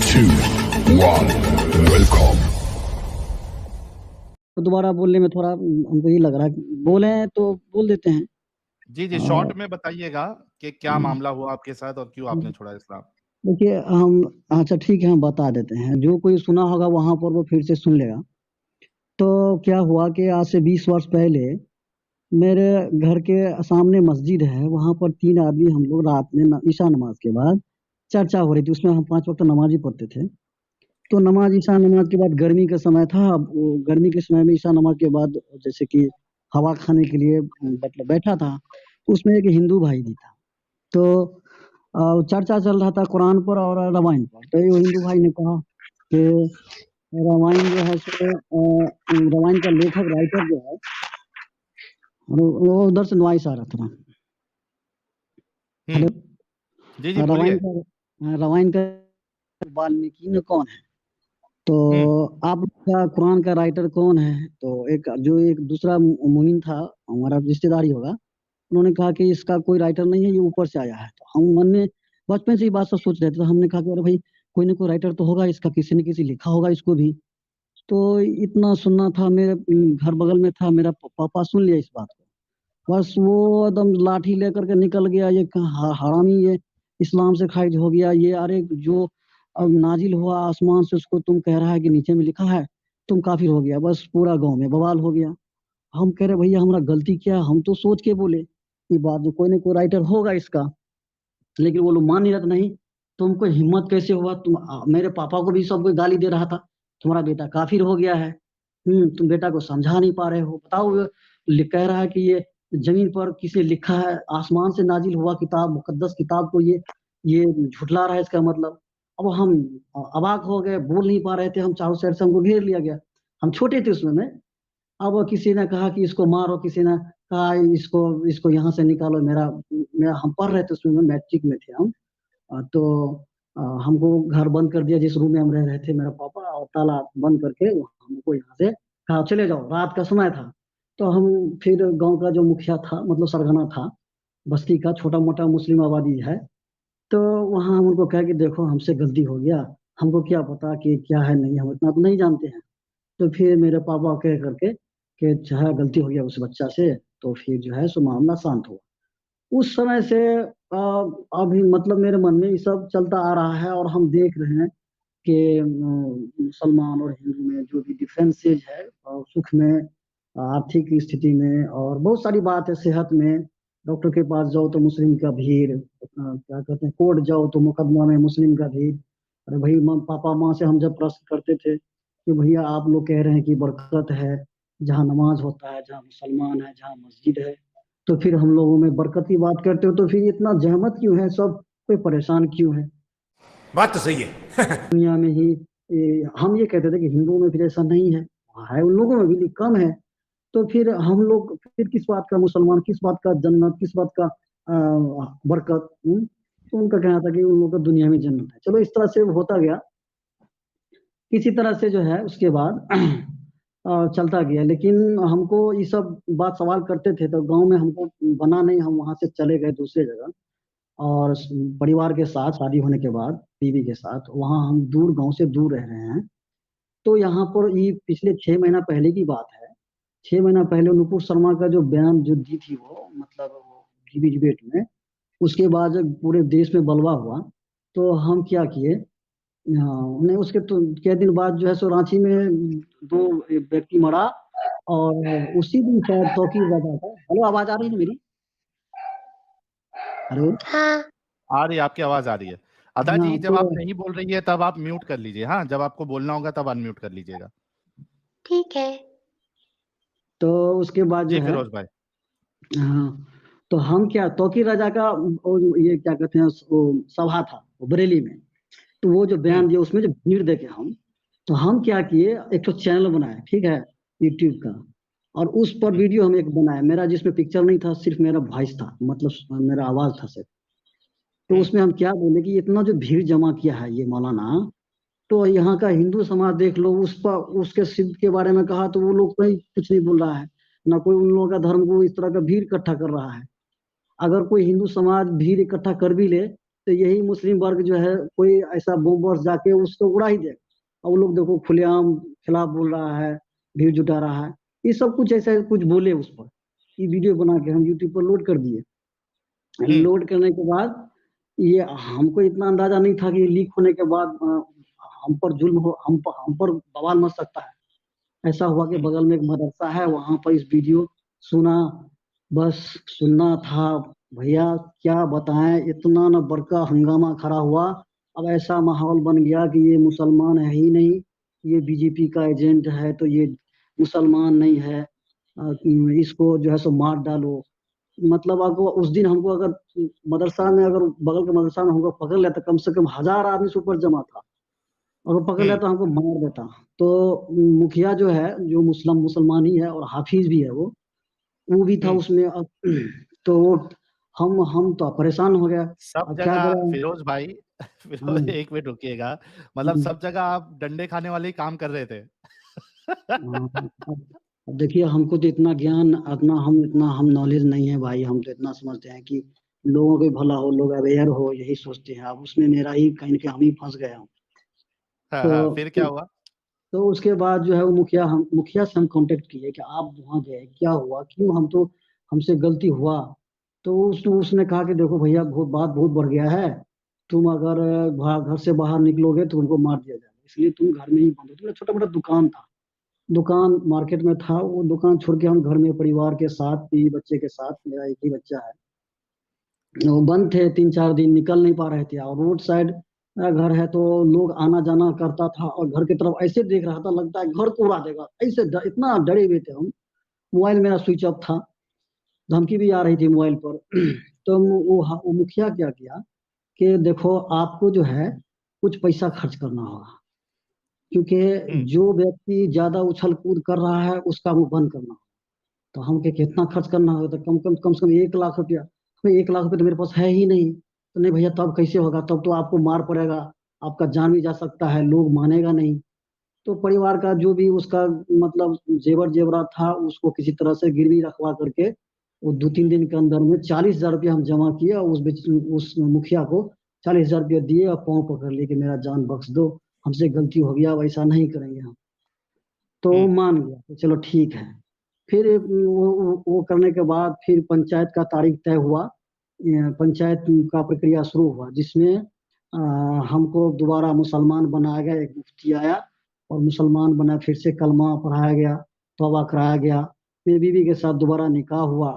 2, 1, welcome. तो दोबारा बोलने में थोड़ा हमको ये लग रहा है, बोले तो बोल देते हैं। जी जी, शॉर्ट में बताइएगा कि क्या मामला हुआ आपके साथ और क्यों आपने छोड़ा इस्लाम। देखिए हम, अच्छा ठीक है, हम बता देते हैं, जो कोई सुना होगा वहां पर वो फिर से सुन लेगा। तो क्या हुआ कि आज से 20 वर्ष पहले मेरे घर के सामने मस्जिद है, वहां पर 3 आदमी हम लोग रात में ईशा नमाज के बाद चर्चा हो रही थी, उसमें हम 5 वक्त नमाज ही पढ़ते थे। तो नमाज, ईशा नमाज के बाद गर्मी का समय था, अब वो गर्मी के समय में ईशा नमाज के बाद जैसे कि हवा खाने के लिए मतलब बैठा था, तो उसमें एक हिंदू भाई भी था। तो चर्चा चल रहा था कुरान पर और रामायण पर। तो ये हिंदू भाई ने कहा कि रामायण जो है सो रामायण का लेखक राइटर जो है, वो उधर से नॉइस आ रहा था। हेलो, जी जी बोलिए। रामायण का वाल्मीकि में कौन है? तो आपका कुरान का राइटर कौन है? तो एक दूसरा मुनीम था, हमारा रिश्तेदार ही होगा, उन्होंने कहा कि इसका कोई राइटर नहीं है, ये ऊपर से आया है। तो हम मन में बचपन से ही बात सब सोच रहे थे, तो हमने कहा कि अरे भाई कोई ना कोई राइटर तो होगा इसका, किसी न किसी लिखा होगा इसको भी। तो इतना सुनना था, मेरे घर बगल में था, मेरा पापा सुन लिया इस बात को, बस वो एकदम लाठी लेकर के निकल गया, ये हरामी, ये इस्लाम से खारिज हो गया, ये अरे जो अब नाजिल हुआ आसमान से उसको तुम कह रहा है कि नीचे में लिखा है, तुम काफिर हो गया। बस पूरा गांव में बवाल हो गया। हम कह रहे भैया हमारा गलती क्या है, हम तो सोच के बोले ये बात, जो कोई ना कोई राइटर होगा इसका, लेकिन वो लोग मान नहीं रहे थे। नहीं, तुमको हिम्मत कैसे हुआ, मेरे पापा को भी सब कोई गाली दे रहा था, तुम्हारा बेटा काफिर हो गया है, तुम बेटा को समझा नहीं पा रहे हो, बताओ। कह रहा है कि ये जमीन पर किसने लिखा है, आसमान से नाजिल हुआ किताब, मुकद्दस किताब को ये झुठला रहा है, इसका मतलब। अब हम अवाक हो गए, बोल नहीं पा रहे थे, हम चारों साइड से हमको घेर लिया गया, हम छोटे थे उसमें में। अब किसी ने कहा कि इसको मारो, किसी ने कहा इसको इसको यहाँ से निकालो। मेरा हम पढ़ रहे थे उसमें, मैट्रिक में थे हम। तो हमको घर बंद कर दिया, जिस रूम में हम रह रहे थे, मेरा पापा, और ताला बंद करके हमको यहाँ से कहा चले जाओ, रात का समय था। तो हम फिर गांव का जो मुखिया था, मतलब सरगना था, बस्ती का छोटा मोटा मुस्लिम आबादी है, तो वहाँ हम उनको कहा कि देखो हमसे गलती हो गया, हमको क्या पता कि क्या है, नहीं, हम इतना तो नहीं जानते हैं। तो फिर मेरे पापा कह करके कि चाहे गलती हो गया उस बच्चा से, तो फिर जो है सो मामला शांत हुआ। उस समय से अभी मतलब मेरे मन में ये सब चलता आ रहा है, और हम देख रहे हैं कि मुसलमान और हिंदू में जो भी डिफरेंसेज है, सुख में, आर्थिक स्थिति में, और बहुत सारी बात है, सेहत में, डॉक्टर के पास जाओ तो मुस्लिम का भीड़, क्या कहते हैं, कोर्ट जाओ तो मुकदमा में मुस्लिम का भीड़। अरे भाई, पापा माँ से हम जब प्रश्न करते थे कि भैया आप लोग कह रहे हैं कि बरकत है, जहाँ नमाज होता है, जहाँ मुसलमान है, जहाँ मस्जिद है, तो फिर हम लोगों में बरकत की बात करते हो, तो फिर इतना जहमत क्यों है, सब कोई परेशान क्यों है? बात तो सही है। दुनिया में ही हम ये कहते थे कि हिंदुओं में फिर ऐसा नहीं है उन लोगों में भी कम है। तो फिर हम लोग फिर किस बात का मुसलमान, किस बात का जन्नत, किस बात का बरकत? तो उनका कहना था कि उन लोगों का दुनिया में जन्नत है। चलो, इस तरह से होता गया, किसी तरह से जो है उसके बाद चलता गया। लेकिन हमको ये सब बात सवाल करते थे, तो गांव में हमको बना नहीं, हम वहां से चले गए दूसरे जगह, और परिवार के साथ, शादी होने के बाद बीवी के साथ, वहां हम दूर, गांव से दूर रह रहे हैं। तो यहाँ पर ये पिछले 6 महीना पहले की बात है। 6 महीना पहले नुपुर शर्मा का जो बयान जो दी थी, वो मतलब वो टीवी डिबेट में, उसके बाद जब पूरे देश में बलवा हुआ, तो हम क्या किए, नहीं, उसके तो के दिन बाद जो है सो रांची में 2 व्यक्ति मरा, और उसी दिन शायद तौकीर रजा था। हेलो, आवाज आ रही है मेरी? हेलो, आ रही है, आपकी आवाज आ रही है। अदा हाँ, जी, जब तो आप नहीं बोल रही है तब आप म्यूट कर लीजिए। हाँ, जब आपको बोलना होगा तब अनम्यूट कर लीजिएगा। ठीक है। तो उसके बाद जो जी है, फिरोज भाई। हाँ, तो हम क्या, तौकीर रजा का ये क्या कहते हैं, वो सभा था वो बरेली में। तो वो जो बयान दिया, उसमें जो भीड़ देखे हम, तो हम क्या किए, एक तो चैनल बनाए, ठीक है, यूट्यूब का, और उस पर वीडियो हम एक बनाए, मेरा जिसमें पिक्चर नहीं था, सिर्फ मेरा वॉइस था, मतलब मेरा आवाज था सिर्फ। तो उसमें हम क्या बोले कि इतना जो भीड़ जमा किया है ये मौलाना, तो यहाँ का हिंदू समाज देख लो, उस पर उसके सिद्ध के बारे में कहा तो वो लोग कहीं कुछ नहीं बोल रहा है, ना कोई उन लोगों का धर्म को इस तरह का भीड़ इकट्ठा कर रहा है। अगर कोई हिंदू समाज भीड़ इकट्ठा कर भी ले, तो यही मुस्लिम वर्ग जो है कोई ऐसा बम बर्स जाके उसको उड़ा ही दे। और वो लोग देखो खुलेआम खिलाफ बोल रहा है, भीड़ जुटा रहा है। ये सब कुछ ऐसा कुछ बोले उस पर, ये वीडियो बना के हम यूट्यूब पर लोड कर दिए। लोड करने के बाद ये हमको इतना अंदाजा नहीं था कि लीक होने के बाद हम पर जुल्म हो, हम पर बवाल मच सकता है। ऐसा हुआ कि बगल में एक मदरसा है, वहां पर इस वीडियो सुना, बस सुनना था भैया, क्या बताएं, इतना ना बड़का हंगामा खड़ा हुआ। अब ऐसा माहौल बन गया कि ये मुसलमान है ही नहीं, ये बीजेपी का एजेंट है, तो ये मुसलमान नहीं है, इसको जो है सो मार डालो। मतलब आपको उस दिन हमको अगर मदरसा में, अगर बगल के मदरसा में हमको पकड़ लेता, कम से कम 1000 आदमी से ऊपर जमा था, अगर पकड़ लेता हमको मार देता। तो मुखिया जो है, जो मुसलमान ही है और हाफिज भी है, वो भी था उसमें। तो हम तो परेशान हो गया, सब अब क्या जगह करें। फिरोज भाई, फिरोज एक मिनट रुकिएगा, मतलब सब जगह आप डंडे खाने वाले ही काम कर रहे थे। अब देखिए, हमको तो इतना ज्ञान, इतना हम नॉलेज नहीं है भाई। हम तो इतना समझते हैं कि लोगों को भला हो, लोग अवेयर हो, यही सोचते हैं। अब उसमें मेरा ही कहीं ना कहीं हम ही फंस गया हूँ। तो फिर क्या हुआ? तो उसके बाद जो है वो मुखिया से हम कांटेक्ट किए कि आप वहाँ गए, क्या हुआ, क्यों, हम तो, हमसे गलती हुआ। तो उसने कहा कि देखो भैया, बात बहुत बढ़ गया है, तुम अगर घर से बाहर निकलोगे तो तुमको मार दिया जाएगा, इसलिए तुम घर में ही बंद हो। तुम्हारा छोटा मोटा दुकान था, दुकान मार्केट में था, वो दुकान छोड़ के हम घर में परिवार के साथ, बीवी बच्चे के साथ, मेरा एक ही बच्चा है, वो बंद थे 3-4 दिन, निकल नहीं पा रहे थे। और रोड साइड घर है, तो लोग आना जाना करता था, और घर की तरफ ऐसे देख रहा था, लगता है घर को उड़ा देगा, ऐसे इतना डरे हुए थे हम। मोबाइल मेरा स्विच ऑफ था, धमकी भी आ रही थी मोबाइल पर। तो वो मुखिया क्या किया कि देखो, आपको जो है कुछ पैसा खर्च करना होगा, क्योंकि जो व्यक्ति ज्यादा उछल कूद कर रहा है उसका मुंह बंद करना होगा। तो हम के कितना खर्च करना होगा, तो कम से कम 1 लाख रुपया। तो 1 लाख रुपया तो मेरे पास है ही नहीं। तो नहीं भैया, तब कैसे होगा, तब तो आपको मार पड़ेगा, आपका जान भी जा सकता है, लोग मानेगा नहीं। तो परिवार का जो भी उसका मतलब जेवर जेवरात था, उसको किसी तरह से गिरवी रखवा करके वो 2-3 दिन के अंदर में 40,000 रुपया हम जमा किए, और उस मुखिया को 40,000 रुपया दिए, और पाँव पकड़ लिए कि मेरा जान बख्श दो, हमसे गलती हो गया, वैसा नहीं करेंगे हम। तो वो मान गया कि चलो ठीक है। फिर वो करने के बाद फिर पंचायत का तारीख तय हुआ, पंचायत का प्रक्रिया शुरू हुआ, जिसमें हमको दोबारा मुसलमान बनाया गया, एक मुफ्ती आया और मुसलमान बना, फिर से कलमा पढ़ाया गया, तौबा कराया गया, मेरी बीवी के साथ दोबारा निकाह हुआ।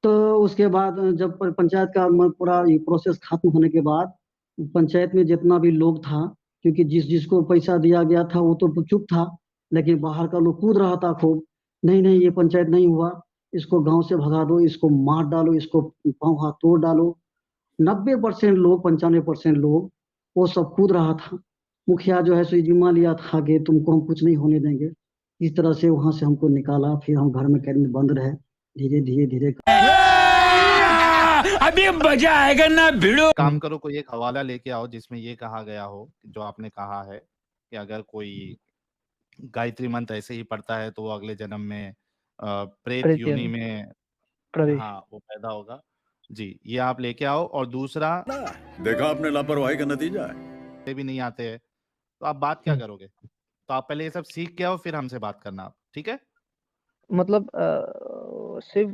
तो उसके बाद जब पंचायत का पूरा ये प्रोसेस खत्म होने के बाद, पंचायत में जितना भी लोग था, क्योंकि जिसको पैसा दिया गया था वो तो चुप था, लेकिन बाहर का लोग कूद रहा था खूब, नहीं नहीं, ये पंचायत नहीं हुआ, इसको गांव से भगा दो, इसको मार डालो, इसको पाँव हाथ तोड़ डालो। 90% लोग, 95% लोग, वो सब कूद रहा था। मुखिया जो है सो जिम्मा लिया था कि तुमको हम कुछ नहीं होने देंगे। इस तरह से वहां से हमको निकाला, फिर हम घर में कैद में बंद रहे, धीरे धीरे धीरे। अभी मजा आएगा ना भिड़ो। काम करो, कोई एक हवाला लेके आओ जिसमें ये कहा गया हो जो आपने कहा है कि अगर कोई गायत्री मंत्र ऐसे ही पढ़ता है तो वो अगले जन्म में प्रेत योनि में हाँ वो पैदा होगा। जी, ये आप लेके आओ। और दूसरा, देखा आपने लापरवाही का नतीजा है। भी नहीं आते हैं तो आप बात क्या करोगे? तो आप पहले ये सब सीख के आओ, फिर हमसे बात करना आप, ठीक है? मतलब सिर्फ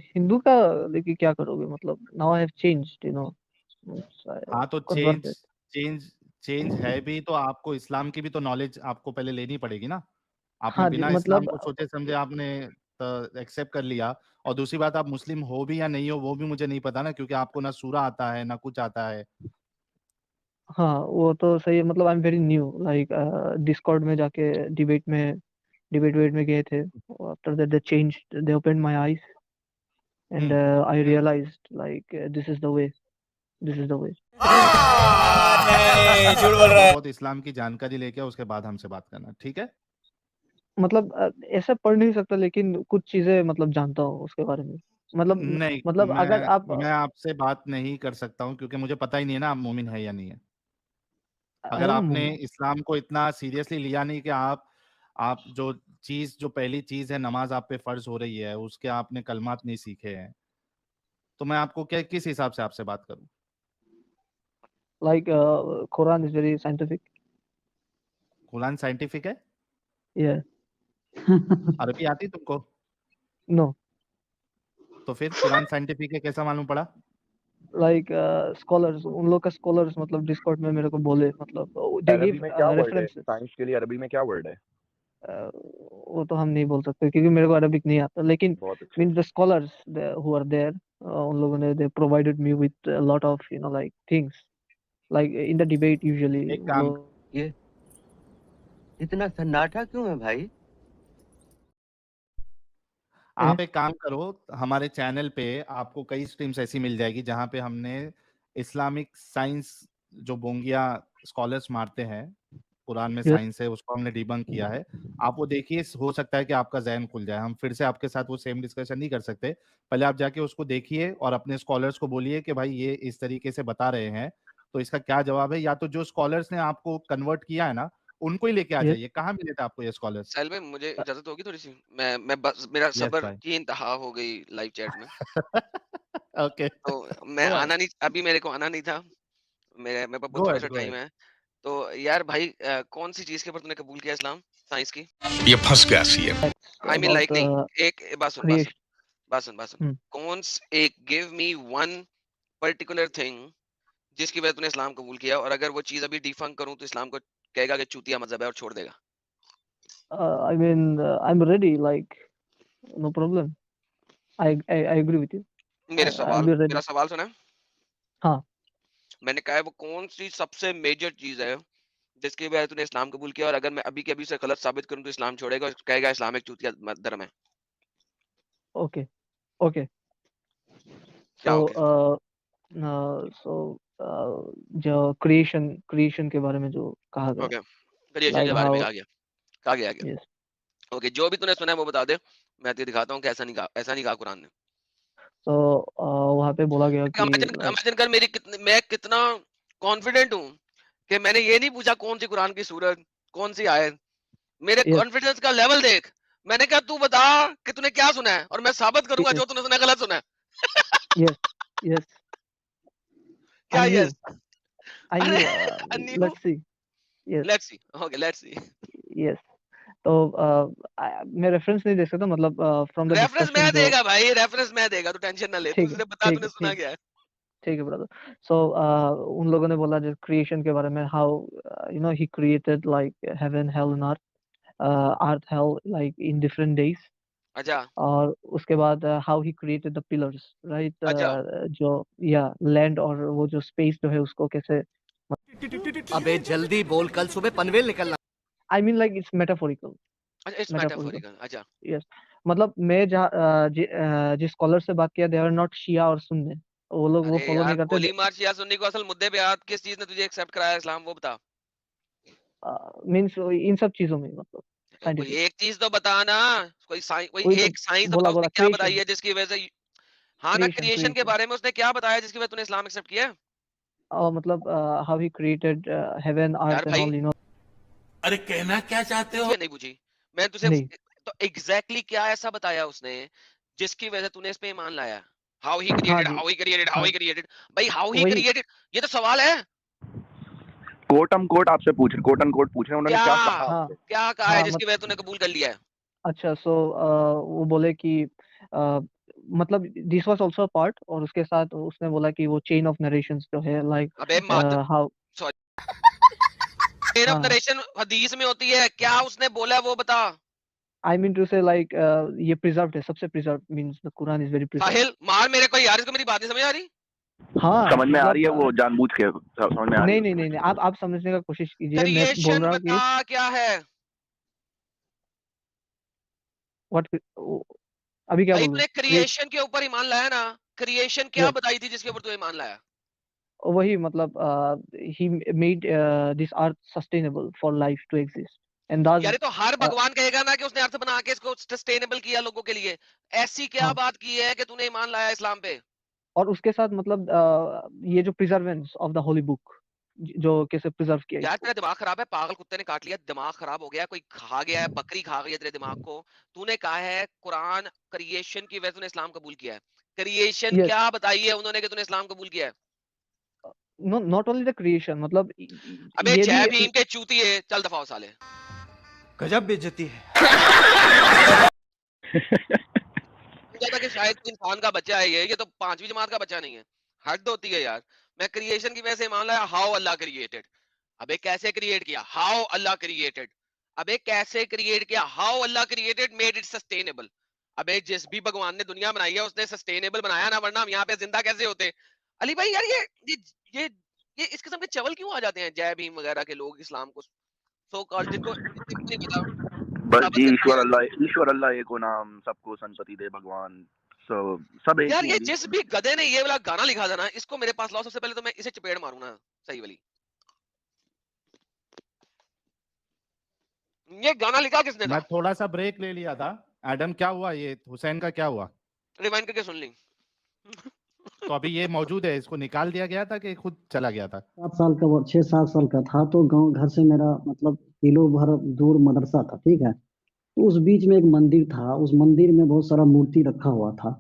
हिंदू का लेके क्या करोगे? मतलब now I have changed, you know. हाँ तो चेंज है भी, तो आपको इस्लाम की भी तो नॉलेज आपको पहले लेनी पड़ेगी ना। आपने बिना इस्लाम को सोचे समझे आपने एक्सेप्ट कर लिया। और दूसरी बात, आप मुस्लिम हो भी या नहीं हो वो भी मुझे नहीं पता ना, क्योंकि आपको ना सूरा आता है ना कुछ आता है। हाँ वो तो सही है। मतलब I am very new, like Discord में जाके डिबेट में गए थे। After that they changed, they opened my eyes and I realised like this is the way. झूठ बोल रहा है। बहुत इस्लाम की जानकारी लेके उसके बाद हमसे बात करना, ठीक है? मतलब ऐसा पढ़ नहीं सकता, लेकिन कुछ चीजें मतलब जानता हूँ उसके बारे में। नहीं, मतलब अगर आप मैं आपसे बात नहीं कर सकता हूँ क्योंकि मुझे पता ही नहीं है ना आप मोमिन है या नहीं है। अगर आपने इस्लाम को इतना सीरियसली लिया नहीं कि आप जो पहली चीज है, नमाज आप पे फर्ज हो रही है, उसके आपने कलमात नहीं सीखे हैं, तो मैं आपको क्या किस हिसाब से आपसे बात करूं? Like Quran is very scientific. Quran scientific है? Yeah. अरबी आती तुमको? No. तो फिर कुरान साइंटिफिक है कैसा मालूम पड़ा? Like scholars, उन लोग का scholars मतलब डिस्कॉर्ड में मेरे को बोले, मतलब they अरबी give में क्या वर्ड है? references. साइंस के लिए अरबी में क्या वर्ड है? वो तो हम नहीं बोल सकते क्योंकि मेरे को अरबिक नहीं आता, लेकिन बहुत अच्छा। Mean the scholars who are there, उन लोगों ने they provided me with a lot of like things, like in the debate usually एक काम ये इतना सन्नाटा क्यों है भाई? आप एक काम करो, हमारे चैनल पे आपको कई स्ट्रीम्स ऐसी मिल जाएगी जहां पे हमने इस्लामिक साइंस जो बोंगिया स्कॉलर्स मारते हैं, कुरान में Yes. साइंस है उसको हमने डिबंक किया है, आप वो देखिए, हो सकता है कि आपका ज़हन खुल जाए। हम फिर से आपके साथ वो सेम डिस्कशन नहीं कर सकते, पहले आप जाके उसको देखिए और अपने स्कॉलर्स को बोलिए कि भाई ये इस तरीके से बता रहे हैं, तो इसका क्या जवाब है, या तो जो स्कॉलर्स ने आपको कन्वर्ट किया है ना उनको ही लेके आ Yes. जाइए। कहाँ मिले थे आपको ये स्कॉलर्स? साहिल भाई मुझे इजाजत होगी थोड़ी सी, मैं बस मेरा यस सब्र भाई। की इंतहा हो गई लाइव चैट में। ओके, तो मैं गो आना नहीं, अभी मेरे को आना नहीं था, मेरे पास गो थोड़ा अहेड, सा गो टाइम अहेड। है। तो यार भाई कौन सी चीज के ऊपर तूने कबूल किया इस्लाम साइंस की? ये फंस गया CM. I mean About like नहीं, एक बात सुन creation. बात सुन, कौन एक give me one particular thing जिसकी वजह तूने इस्लाम कबूल किया, और अगर वो चीज अभी डिफंक करूं तो इस्लाम को कहेगा कि चूतिया मजहब है और छोड़ देगा। I mean I'm ready, like no problem. I agree with you. I'll be ready. मेरा सवाल सुना? हाँ. मैंने कहा है वो कौन सी सबसे मेजर चीज है जिसकी वजह तूने इस्लाम कबूल किया, और अगर मैं अभी के अभी से गलत साबित करूं तो इस्लाम छोड़ेगा और कहेगा इस्लाम एक चूतिया धर्म है। Okay. Okay. क्या So हो जो creation के बारे में जो कहा गया, गया? ओके, क्रिएशन like के बारे में how, कहा गया क्या? yes. ओके, जो भी तूने सुना है वो बता दे, मैं तुझे दिखाता हूँ कि ऐसा नहीं कहा कुरान ने। So वहाँ पे बोला गया कि इमेजिन कर मैं कितना कॉन्फिडेंट हूँ कि मैंने ये नहीं पूछा कौन सी कुरान की सूरत, कौन सी आयत। मेरे Yes. कॉन्फिडेंस का लेवल देख। मैंने कहा तू बता कि तूने क्या सुना है और मैं साबित करूंगा Yes. जो तूने सुना है गलत सुना है। Yes. Yes. क्या I knew. यस? I अरे knew. अन्नी Let's see. Yes. Let's see, okay let's see. Yes. तो मैं रेफरेंस नहीं दे सकता, मतलब फ्रॉम द रेफरेंस डिस्कशन मैं जो देगा भाई, रेफरेंस मैं देगा, तू टेंशन ना ले, तू ठीक है, सिर्फ बता ठीक तूने है, सुना ठीक क्या है। ठीक है ब्रदर. सो उन लोगों ने बोला जो क्रिएशन के बारे में, how he created like heaven hell and earth hell like in different days. अच्छा और उसके बाद how he created the pillars, right, अच्छा जो या लैंड और वो जो स्पेस जो है उसको कैसे. अबे जल्दी बोल, कल सुबह पनवेल निकलना। I mean like it's metaphorical. अच्छा, इट्स मेटाफोरिकल। अच्छा यस. मतलब मैं जिस स्कॉलर से बात किया, दे आर नॉट शिया और सुन्नी, वो लोग वो अरे फॉलो नहीं यार, करते. गोली मार शिया सुन्नी को, असल मुद्दे पे आ, किस चीज ने तुझे एक्सेप्ट कराया इस्लाम वो बता। मीन्स इन सब चीजों में, मतलब कोई साइंटिफिक. एक चीज तो बता ना, कोई वही तो एक साइंस तो बोला बता, उसने बोला क्या बताई क्रिएशन. है जिसकी वजह से। हाँ ना, क्रिएशन के बारे में उसने क्या बताया जिसकी वजह से तूने इस्लाम एक्सेप्ट किया? और मतलब हाउ ही क्रिएटेड हेवन यार अर्थ एंड भाई, ऑल. अरे कहना क्या चाहते हो? ये नहीं पूछी मैं तुझे, नहीं. तो एग्जैक्टली क्या ऐसा बताया उसने जिसकी वजह से तूने इस पे ईमान लाया? हाउ ही हाँ क्रिएटेड, जी. हाउ ही क्रिएटेड, हाउ हाँ, ही क्रिएटेड। भाई हाउ ही वही क्रिएटेड, ये तो सवाल है। कोट हम कोट आपसे पूछ रहे, कोट अन कोट पूछ रहे हैं, उन्होंने क्या क्या कहा हाँ. आपसे? क्या कहा है हाँ जिसकी वजह से तूने कबूल कर लिया है? अच्छा. सो वो बोले कि मतलब दिस वाज आल्सो पार्ट, और उसके साथ उसने बोला कि वो चेन ऑफ नरेशंस जो है लाइक अबे मत, हाउ. चेन ऑफ हाँ. नरेशन हदीस में होती है, क्या उसने बोला वो बता। I mean to say like ये प्रिजर्व्ड है, सबसे preserved means the Quran is very preserved. साहिल मार मेरे को यार, इसको मेरी बात नहीं समझ आ रही। हाँ समझ में आ रही है, मतलब वो जानबूझ के समझ में आ रही नहीं है नहीं नहीं उसको। नहीं, आप समझने का कोशिश कीजिए. मैं बोल क्रिएशन रहा हूँ कि बता क्या है? व्हाट, अभी क्या भाई बोलूं. तूने क्रिएशन के ऊपर ईमान लाया ना, क्रिएशन क्या यस. बताई थी जिसके ऊपर तू ईमान लाया? वही मतलब he made this earth sustainable for life to exist, and thus यार ये तो हर भगवान कहेगा ना कि उसने अर्थ बना के इसको सस्टेनेबल किया लोगों के लिए। ऐसी क्या हाँ. बात की है कि तूने ईमान लाया इस्लाम पे? और उसके साथ मतलब ये जो प्रिजर्वेंस ऑफ द होली बुक, जो कैसे प्रिजर्व किया यार इसको। तेरा दिमाग खराब है, पागल कुत्ते ने काट लिया, दिमाग खराब हो गया, कोई खा गया है, बकरी खा गई है तेरे दिमाग को। तूने कहा है कुरान क्रिएशन की वजह से तूने इस्लाम कबूल किया है। क्रिएशन यस, क्या बताई है उन्होंने कि तूने इस्लाम कबूल किया है? नॉट ओनली द क्रिएशन, मतलब अबे ये भी जय भीम के चूतिए, चल दफा हो साले। गजब बेइज्जती है। मुझे था कि शायद कोई इंसान का बच्चा है, ये तो 5वीं जमात का बच्चा नहीं है। हद होती है यार। मैं क्रिएशन की वजह से मान लिया हाउ अल्लाह क्रिएटेड। अबे कैसे क्रिएट किया? How Allah created. अबे कैसे क्रिएट किया? How Allah created made it sustainable. अबे जिस भी भगवान ने दुनिया बनाई है उसने सस्टेनेबल बनाया ना, वरना हम यहाँ पे जिंदा कैसे होते? अली भाई यार ये ये इस किस्म के चवल क्यों आ जाते हैं जय भीम वगैरह के लोग इस्लाम को सो कॉल्ड, जिनको नहीं पता बस साबित जी, करते हैं। ईश्वर अल्लाह एको नाम, सबको संपत्ति दे भगवान। सब एक यार ही ये हैं जी। जिस भी गधे ने ये वाला गाना लिखा था ना, इसको मेरे पास लाओ, सबसे पहले तो मैं इसे चपेड़ मारूं ना सही वाली। ये गाना लिखा किसने मैं था? थोड़ा सा ब्रेक ले लिया था। एडम क्या हुआ, ये हुसैन का क्या हुआ? रिवाइंड करके सुन ली। तो अभी ये मौजूद है, इसको निकाल दिया गया था कि खुद चला गया था? 7 साल का, वो 6-7 साल का था, तो गांव घर से मेरा मतलब किलो भर दूर मदरसा था, ठीक है। तो उस बीच में एक मंदिर था, उस मंदिर में बहुत सारा मूर्ति रखा हुआ था।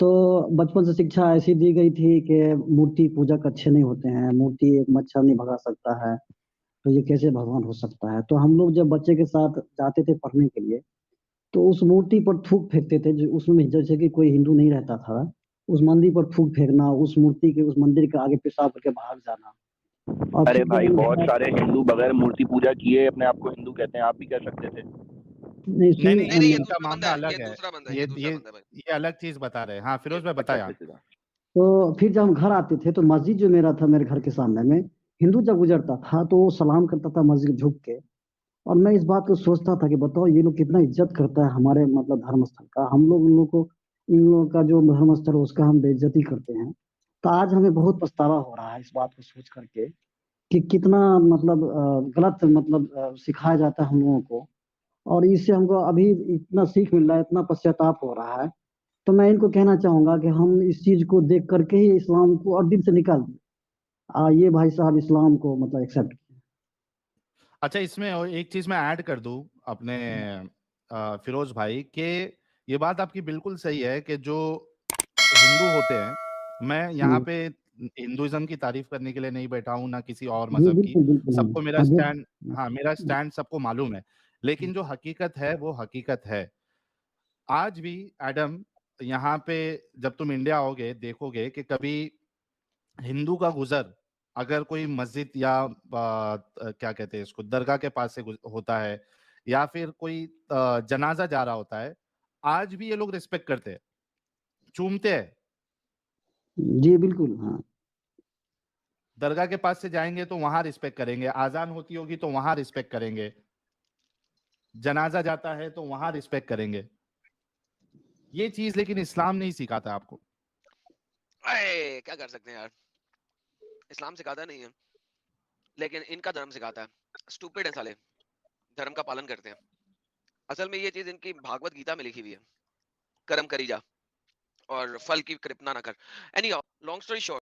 तो बचपन से शिक्षा ऐसी दी गई थी कि मूर्ति पूजक अच्छे नहीं होते हैं, मूर्ति एक मच्छर नहीं भगा सकता है, तो ये कैसे भगवान हो सकता है। तो हम लोग जब बच्चे के साथ जाते थे पढ़ने के लिए, तो उस मूर्ति पर थूक फेंकते थे, जो उसमें जैसे कि कोई हिंदू नहीं रहता था, उस मंदिर पर थूक फेंकना, उस मूर्ति के, उस मंदिर के आगे पेशाब करके भाग जाना। और अरे फिर जब भाई, हम बहुत घर सारे हिंदू बगैर मूर्ति पूजा किए अपने आप को हिंदू कहते हैं, आप भी कह सकते थे। नहीं नहीं नहीं, नहीं नहीं, ये इनका दूसरा बंदा मामला है, अलग ये है। दूसरा बंदा है, ये ये दूसरा ये बंदा है भाई। ये अलग चीज बता रहे हैं। हाँ फिरोज भाई अच्छा, बताया। सीधा। तो फिर जब हम घर आते थे, तो मस्जिद जो मेरा था, मेरे घर के सामने में हिंदू जब गुजरता था तो वो सलाम करता था मस्जिद झुक के। और मैं इस बात को सोचता था कि बताओ ये लोग कितना इज्जत करता है हमारे मतलब धर्म स्थल का, हम लोग उन लोग को, इन लोगों का जो धर्म स्थल है उसका हम बेइज्जती करते हैं। तो आज हमें बहुत पछतावा हो रहा है इस बात को सोच करके कि कितना मतलब गलत मतलब सिखाया जाता है हम लोगों को। और इससे हमको अभी इतना सीख मिल रहा है, इतना पश्चाताप हो रहा है। तो मैं इनको कहना चाहूंगा कि हम इस चीज को देख करके ही इस्लाम को और दिल से निकाल दें। ये भाई साहब इस्लाम को मतलब एक्सेप्ट किए। अच्छा, इसमें और एक चीज मैं ऐड कर दूं अपने फिरोज भाई के, ये बात आपकी बिल्कुल सही है कि जो हिंदू होते हैं, मैं यहाँ पे हिंदुइज्म की तारीफ करने के लिए नहीं बैठा हूँ, ना किसी और जी मजहब की। बिल्कुल बिल्कुल। सबको मेरा हाँ जो स्टैंड, हाँ मेरा स्टैंड सबको मालूम है। लेकिन जो हकीकत है वो हकीकत है। आज भी एडम, यहाँ पे जब तुम इंडिया आओगे देखोगे कि कभी हिंदू का गुजर अगर कोई मस्जिद या क्या कहते हैं इसको, दरगाह के पास से होता है, या फिर कोई जनाजा जा रहा होता है, आज भी ये लोग रिस्पेक्ट करते हैं, चूमते हैं। जी बिल्कुल। हाँ दरगाह के पास से जाएंगे तो वहां रिस्पेक्ट करेंगे, आजान होती होगी तो वहां रिस्पेक्ट करेंगे, जनाजा जाता है तो वहां रिस्पेक्ट करेंगे। ये चीज लेकिन इस्लाम नहीं सिखाता आपको। अरे क्या कर सकते हैं यार, इस्लाम सिखाता नहीं है, लेकिन इनका धर्म सिखाता है। स्टूपिड है साले, धर्म का पालन करते हैं। असल में ये चीज इनकी भागवत गीता में लिखी हुई है, कर्म करी जा और फल की कृपणा ना कर। Any long story short,